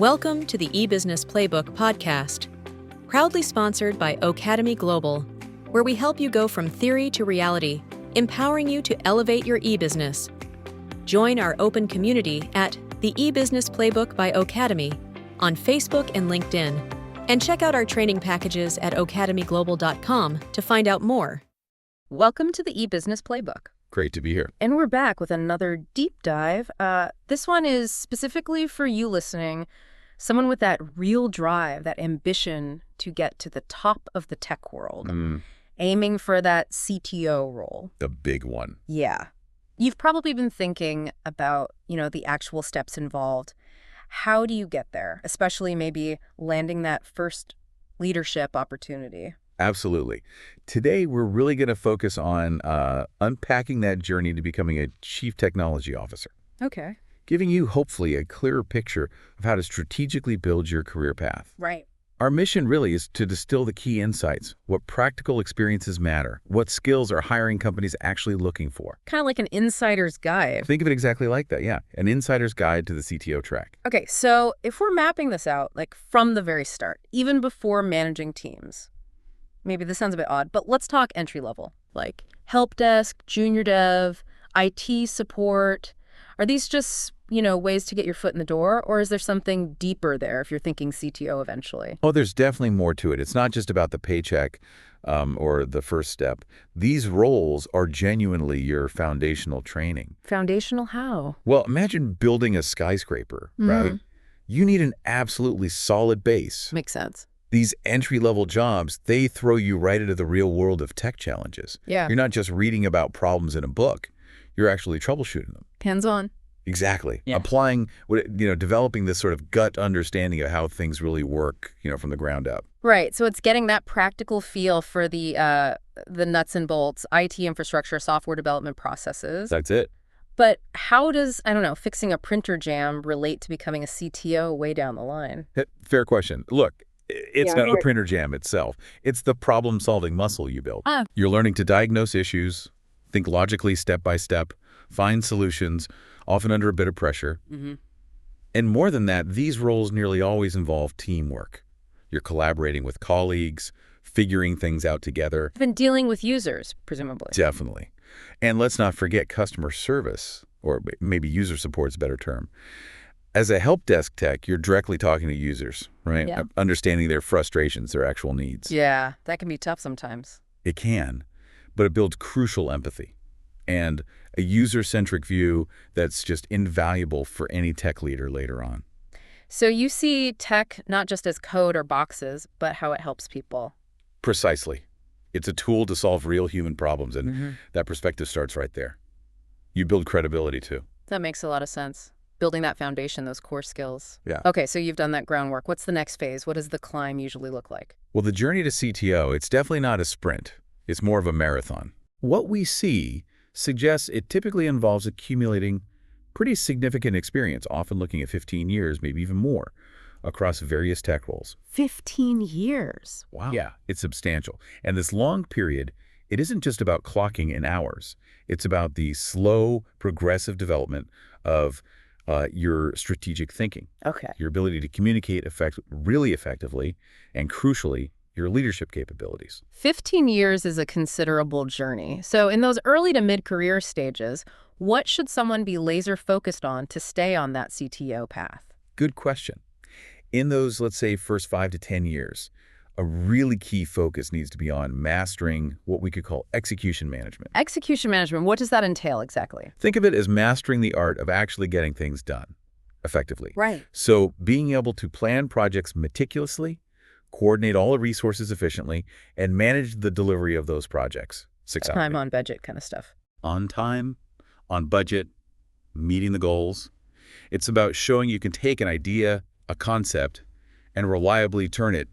Welcome to the eBusiness Playbook podcast, proudly sponsored by Academy Global, where we help you go from theory to reality, empowering you to elevate your e-business. Join our open community at the eBusiness Playbook by Academy on Facebook and LinkedIn, and check out our training packages at academyglobal.com to find out more. Welcome to the eBusiness Playbook. Great to be here. And we're back with another deep dive. This one is specifically for you listening, someone with that real drive, that ambition to get to the top of the tech world, aiming for that CTO role. The big one. Yeah. You've probably been thinking about, the actual steps involved. How do you get there, especially maybe landing that first leadership opportunity? Absolutely. Today, we're really going to focus on unpacking that journey to becoming a chief technology officer. Okay. Giving you, hopefully, a clearer picture of how to strategically build your career path. Right. Our mission really is to distill the key insights, what practical experiences matter, what skills are hiring companies actually looking for. Kind of like an insider's guide. Think of it exactly like that, yeah. An insider's guide to the CTO track. Okay, so if we're mapping this out, like from the very start, even before managing teams, maybe this sounds a bit odd, but let's talk entry level, like help desk, junior dev, IT support. Are these just, ways to get your foot in the door, or is there something deeper there if you're thinking CTO eventually? Oh, there's definitely more to it. It's not just about the paycheck or the first step. These roles are genuinely your foundational training. Foundational how? Well, imagine building a skyscraper, right? You need an absolutely solid base. Makes sense. These entry-level jobs, they throw you right into the real world of tech challenges. Yeah. You're not just reading about problems in a book. You're actually troubleshooting them. Hands-on. Exactly. Yeah. Applying, developing this sort of gut understanding of how things really work, from the ground up. Right. So it's getting that practical feel for the nuts and bolts, IT infrastructure, software development processes. That's it. But how does, fixing a printer jam relate to becoming a CTO way down the line? Fair question. Look, it's not a printer jam itself. It's the problem-solving muscle you build. You're learning to diagnose issues, think logically step by step, find solutions, often under a bit of pressure. And more than that, these roles nearly always involve teamwork. You're collaborating with colleagues, figuring things out together. You've been dealing with users, presumably. Definitely. And let's not forget customer service, or maybe user support's a better term. As a help desk tech, you're directly talking to users, right? Yeah. Understanding their frustrations, their actual needs. Yeah, that can be tough sometimes. It can, but it builds crucial empathy and a user-centric view that's just invaluable for any tech leader later on. So you see tech not just as code or boxes, but how it helps people. Precisely. It's a tool to solve real human problems, and that perspective starts right there. You build credibility, too. That makes a lot of sense. Building that foundation, those core skills. Yeah. Okay, so you've done that groundwork. What's the next phase? What does the climb usually look like? Well, the journey to CTO, it's definitely not a sprint. It's more of a marathon. What we see suggests it typically involves accumulating pretty significant experience, often looking at 15 years, maybe even more, across various tech roles. 15 years? Wow. Yeah, it's substantial. And this long period, it isn't just about clocking in hours. It's about the slow, progressive development of your strategic thinking. Okay. Your ability to communicate really effectively, and crucially, your leadership capabilities. 15 years is a considerable journey. So in those early to mid-career stages, what should someone be laser focused on to stay on that CTO path? Good question. In those, let's say, first 5 to 10 years, a really key focus needs to be on mastering what we could call execution management. Execution management, what does that entail exactly? Think of it as mastering the art of actually getting things done effectively. Right. So being able to plan projects meticulously, coordinate all the resources efficiently, and manage the delivery of those projects successfully. Time on budget kind of stuff. On time, on budget, meeting the goals. It's about showing you can take an idea, a concept, and reliably turn it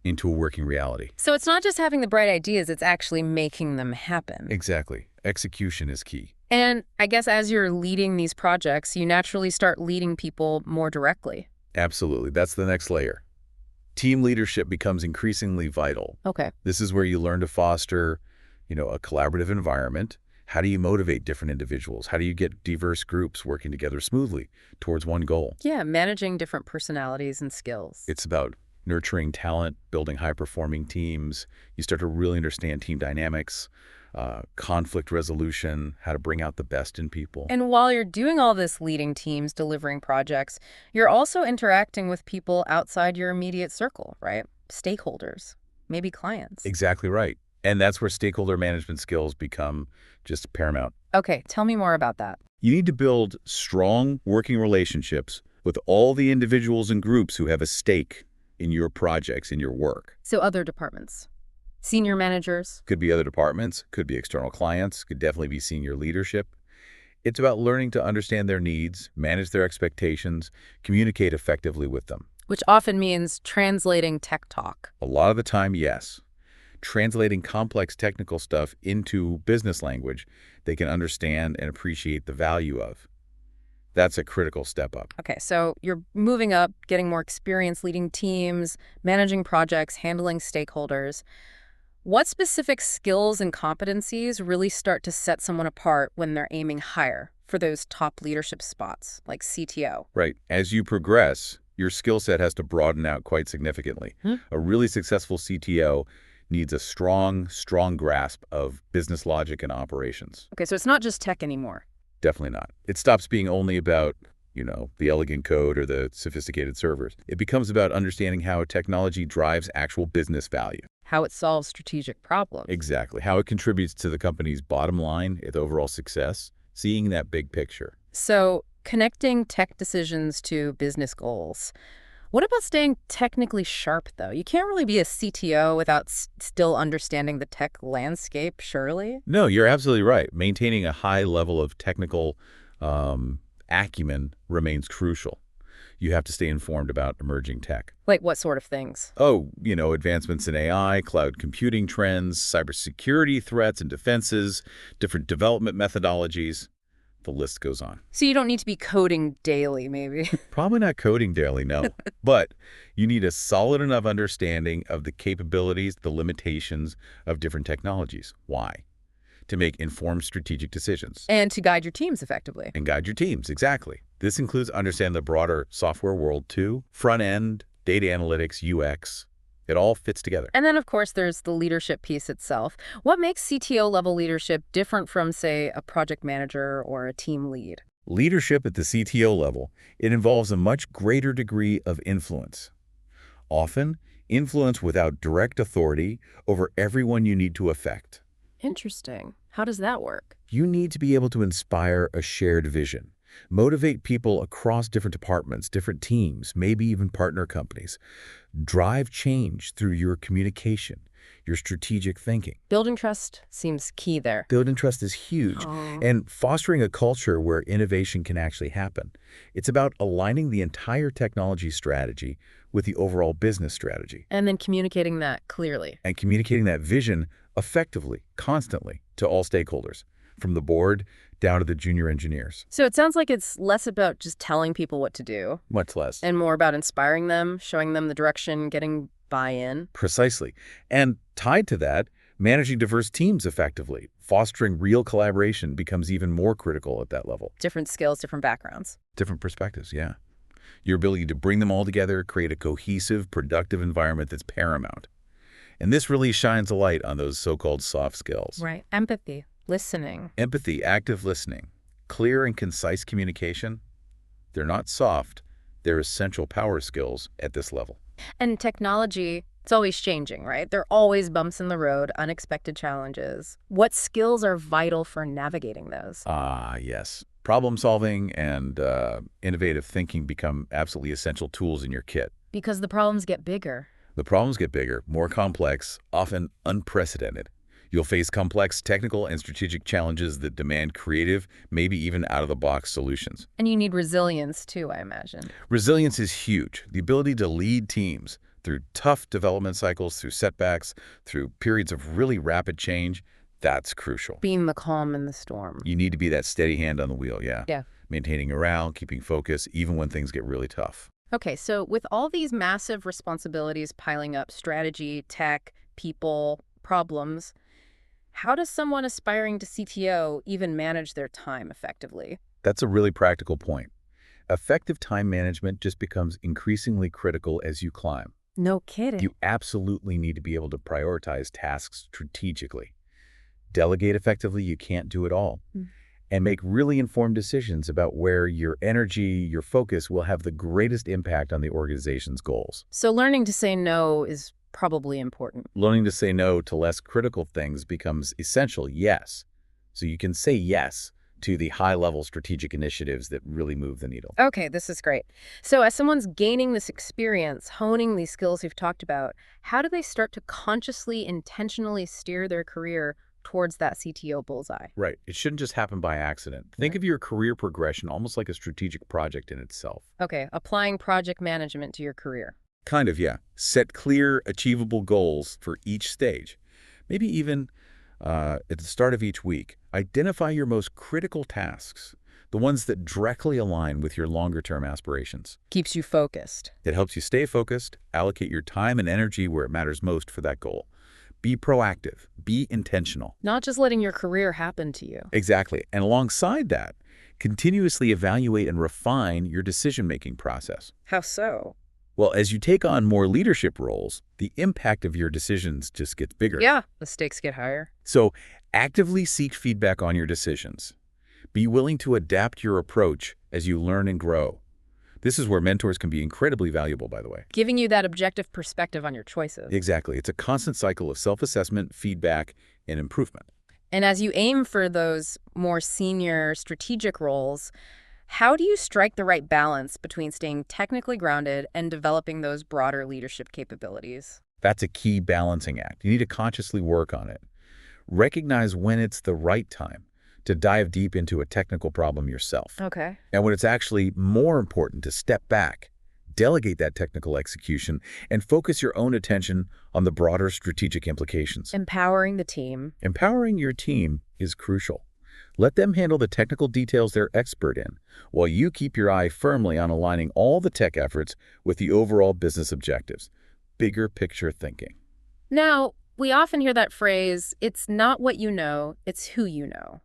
into a working reality. So it's not just having the bright ideas, it's actually making them happen. Exactly. Execution is key. And I guess as you're leading these projects, you naturally start leading people more directly. Absolutely. That's the next layer. Team leadership becomes increasingly vital. Okay. This is where you learn to foster, a collaborative environment, How do you motivate different individuals? How do you get diverse groups working together smoothly towards one goal? Yeah, managing different personalities and skills. It's about nurturing talent, building high-performing teams. You start to really understand team dynamics, conflict resolution, how to bring out the best in people. And while you're doing all this leading teams, delivering projects, you're also interacting with people outside your immediate circle, right? Stakeholders, maybe clients. Exactly right. And that's where stakeholder management skills become just paramount. Okay, tell me more about that. You need to build strong working relationships with all the individuals and groups who have a stake in your projects, in your work. So other departments, senior managers. Could be other departments, could be external clients, could definitely be senior leadership. It's about learning to understand their needs, manage their expectations, communicate effectively with them. Which often means translating tech talk. A lot of the time, yes. Translating complex technical stuff into business language they can understand and appreciate the value of. That's a critical step up. Okay, so you're moving up, getting more experience leading teams, managing projects, handling stakeholders. What specific skills and competencies really start to set someone apart when they're aiming higher for those top leadership spots, like CTO? Right. As you progress, your skill set has to broaden out quite significantly. A really successful CTO needs a strong grasp of business logic and operations. Okay, so it's not just tech anymore. Definitely not. It stops being only about, the elegant code or the sophisticated servers. It becomes about understanding how technology drives actual business value. How it solves strategic problems. Exactly. How it contributes to the company's bottom line, its overall success, seeing that big picture. So connecting tech decisions to business goals. What about staying technically sharp, though? You can't really be a CTO without still understanding the tech landscape, surely? No, you're absolutely right. Maintaining a high level of technical acumen remains crucial. You have to stay informed about emerging tech. Like what sort of things? Oh, advancements in AI, cloud computing trends, cybersecurity threats and defenses, different development methodologies. The list goes on. So you don't need to be coding daily, maybe? Probably not coding daily, no. But you need a solid enough understanding of the capabilities, the limitations of different technologies. Why? To make informed strategic decisions. And to guide your teams effectively. And guide your teams, exactly. This includes understanding the broader software world too, front end, data analytics, UX. It all fits together. And then, of course, there's the leadership piece itself. What makes CTO-level leadership different from, say, a project manager or a team lead? Leadership at the CTO level, it involves a much greater degree of influence. Often, influence without direct authority over everyone you need to affect. Interesting. How does that work? You need to be able to inspire a shared vision. Motivate people across different departments, different teams, maybe even partner companies. Drive change through your communication, your strategic thinking. Building trust seems key there. Building trust is huge. And fostering a culture where innovation can actually happen. It's about aligning the entire technology strategy with the overall business strategy. And then communicating that clearly. And communicating that vision effectively, constantly, to all stakeholders, from the board down to the junior engineers. So it sounds like it's less about just telling people what to do. Much less. And more about inspiring them, showing them the direction, getting buy-in. Precisely. And tied to that, managing diverse teams effectively, fostering real collaboration becomes even more critical at that level. Different skills, different backgrounds. Different perspectives, yeah. Your ability to bring them all together, create a cohesive, productive environment that's paramount. And this really shines a light on those so-called soft skills. Right. Empathy. Listening. Empathy, active listening, clear and concise communication. They're not soft. They're essential power skills at this level. And technology, it's always changing, right? There are always bumps in the road, unexpected challenges. What skills are vital for navigating those? Yes. Problem solving and innovative thinking become absolutely essential tools in your kit. Because the problems get bigger. The problems get bigger, more complex, often unprecedented. You'll face complex technical and strategic challenges that demand creative, maybe even out-of-the-box solutions. And you need resilience, too, I imagine. Resilience is huge. The ability to lead teams through tough development cycles, through setbacks, through periods of really rapid change, that's crucial. Being the calm in the storm. You need to be that steady hand on the wheel, yeah. Yeah. Maintaining morale, keeping focus, even when things get really tough. Okay, so with all these massive responsibilities piling up, strategy, tech, people, problems, How does someone aspiring to CTO even manage their time effectively? That's a really practical point. Effective time management just becomes increasingly critical as you climb. No kidding. You absolutely need to be able to prioritize tasks strategically. Delegate effectively, you can't do it all. And make really informed decisions about where your energy, your focus will have the greatest impact on the organization's goals. So learning to say no is probably important. Learning to say no to less critical things becomes essential, yes. So you can say yes to the high-level strategic initiatives that really move the needle. Okay, this is great. So as someone's gaining this experience, honing these skills you've talked about, how do they start to consciously, intentionally steer their career towards that CTO bullseye? Right. It shouldn't just happen by accident. Think of your career progression almost like a strategic project in itself. Okay, applying project management to your career. Kind of, yeah. Set clear, achievable goals for each stage. Maybe even at the start of each week, identify your most critical tasks, the ones that directly align with your longer-term aspirations. Keeps you focused. It helps you stay focused, allocate your time and energy where it matters most for that goal. Be proactive. Be intentional. Not just letting your career happen to you. Exactly. And alongside that, continuously evaluate and refine your decision-making process. How so? Well, as you take on more leadership roles, the impact of your decisions just gets bigger. Yeah, the stakes get higher. So actively seek feedback on your decisions. Be willing to adapt your approach as you learn and grow. This is where mentors can be incredibly valuable, by the way. Giving you that objective perspective on your choices. Exactly. It's a constant cycle of self-assessment, feedback, and improvement. And as you aim for those more senior strategic roles, how do you strike the right balance between staying technically grounded and developing those broader leadership capabilities? That's a key balancing act. You need to consciously work on it. Recognize when it's the right time to dive deep into a technical problem yourself. Okay. And when it's actually more important to step back, delegate that technical execution, and focus your own attention on the broader strategic implications. Empowering the team. Empowering your team is crucial. Let them handle the technical details they're expert in, while you keep your eye firmly on aligning all the tech efforts with the overall business objectives. Bigger picture thinking. Now, we often hear that phrase, it's not what you know, it's who you know.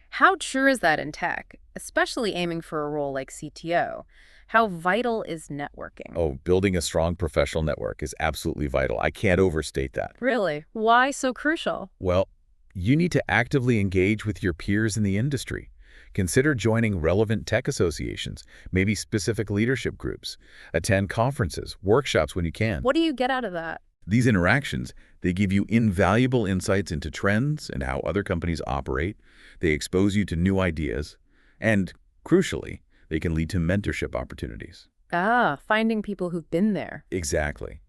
How true is that in tech, especially aiming for a role like CTO? How vital is networking? Oh, building a strong professional network is absolutely vital. I can't overstate that. Really? Why so crucial? Well, you need to actively engage with your peers in the industry. Consider joining relevant tech associations, maybe specific leadership groups. Attend conferences, workshops when you can. What do you get out of that? These interactions, they give you invaluable insights into trends and how other companies operate. They expose you to new ideas. And, crucially, they can lead to mentorship opportunities. Finding people who've been there. Exactly.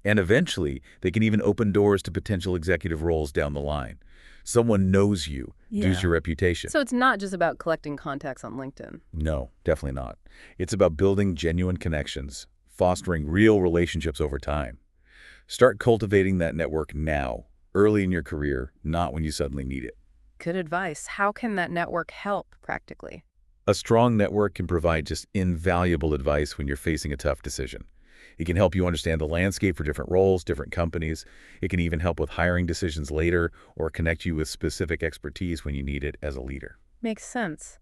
And eventually, they can even open doors to potential executive roles down the line. Someone knows you, knows your reputation. So it's not just about collecting contacts on LinkedIn. No, definitely not. It's about building genuine connections, fostering real relationships over time. Start cultivating that network now, early in your career, not when you suddenly need it. Good advice. How can that network help practically? A strong network can provide just invaluable advice when you're facing a tough decision. It can help you understand the landscape for different roles, different companies. It can even help with hiring decisions later or connect you with specific expertise when you need it as a leader. Makes sense.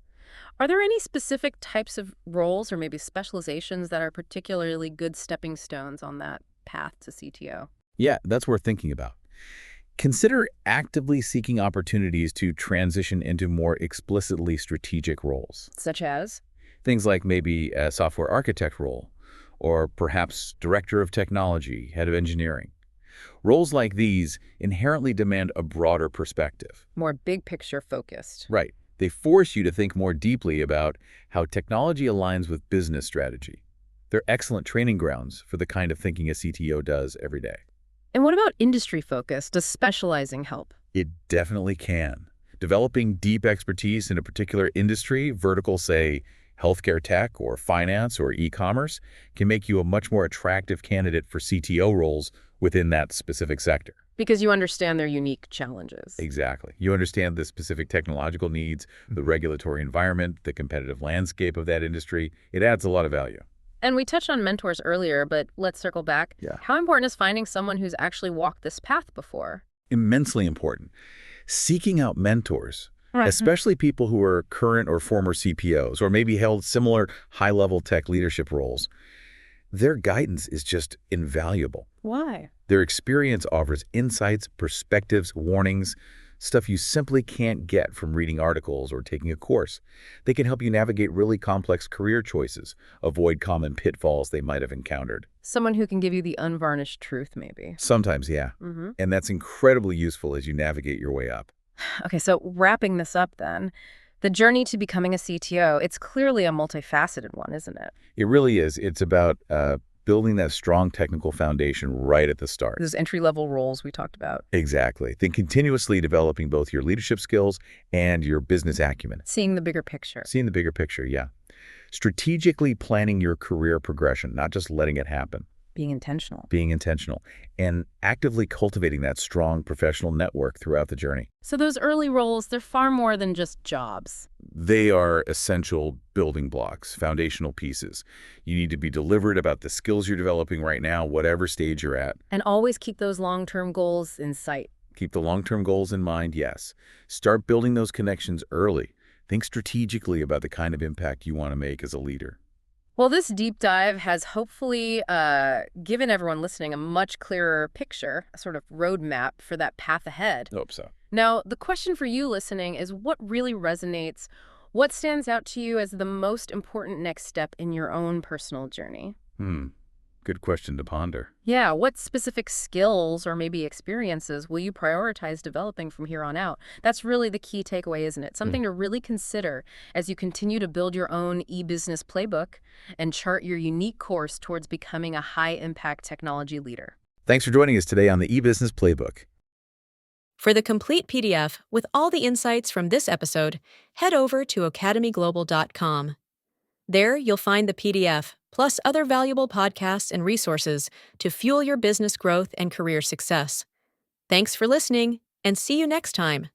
Are there any specific types of roles or maybe specializations that are particularly good stepping stones on that path to CTO? Yeah, that's worth thinking about. Consider actively seeking opportunities to transition into more explicitly strategic roles. Such as? Things like maybe a software architect role, or perhaps director of technology, head of engineering. Roles like these inherently demand a broader perspective. More big picture focused. Right. They force you to think more deeply about how technology aligns with business strategy. They're excellent training grounds for the kind of thinking a CTO does every day. And what about industry focus? Does specializing help? It definitely can. Developing deep expertise in a particular industry, vertical, say, healthcare tech or finance or e-commerce, can make you a much more attractive candidate for CTO roles within that specific sector. Because you understand their unique challenges. Exactly. You understand the specific technological needs, the regulatory environment, the competitive landscape of that industry. It adds a lot of value. And we touched on mentors earlier, but let's circle back. Yeah. How important is finding someone who's actually walked this path before? Immensely important. Seeking out mentors, Right. especially people who are current or former CPOs or maybe held similar high-level tech leadership roles, their guidance is just invaluable. Why? Their experience offers insights, perspectives, warnings, stuff you simply can't get from reading articles or taking a course. They can help you navigate really complex career choices, avoid common pitfalls they might have encountered. Someone who can give you the unvarnished truth, maybe. Sometimes, yeah. And that's incredibly useful as you navigate your way up. Okay, so wrapping this up then, the journey to becoming a CTO, it's clearly a multifaceted one, isn't it? It really is. It's about building that strong technical foundation right at the start. Those entry-level roles we talked about. Exactly. Then continuously developing both your leadership skills and your business acumen. Seeing the bigger picture. Seeing the bigger picture, yeah. Strategically planning your career progression, not just letting it happen. Being intentional. Being intentional. And actively cultivating that strong professional network throughout the journey. So those early roles, they're far more than just jobs. They are essential building blocks, foundational pieces. You need to be deliberate about the skills you're developing right now, whatever stage you're at. And always keep those long-term goals in sight. Keep the long-term goals in mind, yes. Start building those connections early. Think strategically about the kind of impact you want to make as a leader. Well, this deep dive has hopefully given everyone listening a much clearer picture, a sort of roadmap for that path ahead. Hope so. Now, the question for you listening is what really resonates? What stands out to you as the most important next step in your own personal journey? Good question to ponder. Yeah, what specific skills or maybe experiences will you prioritize developing from here on out? That's really the key takeaway, isn't it? Something to really consider as you continue to build your own e-business playbook and chart your unique course towards becoming a high-impact technology leader. Thanks for joining us today on the e-business playbook. For the complete PDF with all the insights from this episode, head over to academyglobal.com. There, you'll find the PDF, plus other valuable podcasts and resources to fuel your business growth and career success. Thanks for listening, and see you next time.